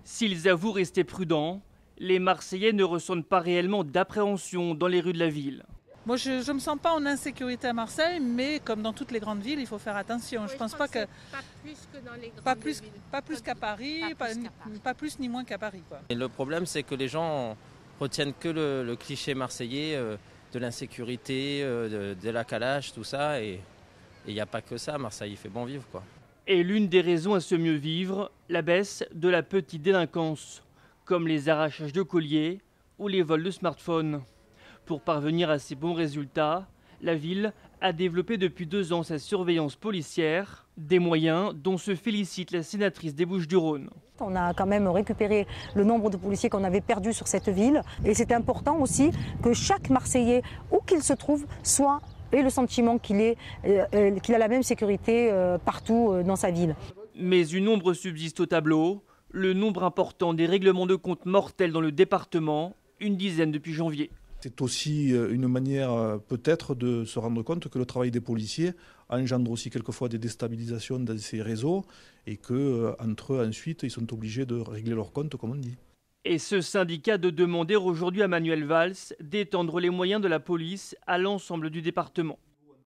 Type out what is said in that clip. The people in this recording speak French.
S'ils avouent rester prudents, les Marseillais ne ressentent pas réellement d'appréhension dans les rues de la ville. Moi, je ne me sens pas en insécurité à Marseille, mais comme dans toutes les grandes villes, il faut faire attention. Oui, je pense pas que pas plus que dans les grandes villes. pas plus qu'à Paris, pas plus ni moins qu'à Paris, quoi. Et le problème, c'est que les gens retiennent que le cliché marseillais de l'insécurité, de la calage, tout ça. Et il n'y a pas que ça. Marseille, il fait bon vivre, quoi. Et l'une des raisons à ce mieux vivre, la baisse de la petite délinquance, comme les arrachages de colliers ou les vols de smartphones. Pour parvenir à ces bons résultats, la ville a développé depuis 2 ans sa surveillance policière, des moyens dont se félicite la sénatrice des Bouches-du-Rhône. On a quand même récupéré le nombre de policiers qu'on avait perdu sur cette ville. Et c'est important aussi que chaque Marseillais, où qu'il se trouve, ait le sentiment qu'il a la même sécurité partout dans sa ville. Mais une ombre subsiste au tableau, le nombre important des règlements de compte mortels dans le département, une dizaine depuis janvier. C'est aussi une manière peut-être de se rendre compte que le travail des policiers engendre aussi quelquefois des déstabilisations dans ces réseaux et qu'entre eux ensuite ils sont obligés de régler leurs comptes comme on dit. Et ce syndicat de demander aujourd'hui à Manuel Valls d'étendre les moyens de la police à l'ensemble du département.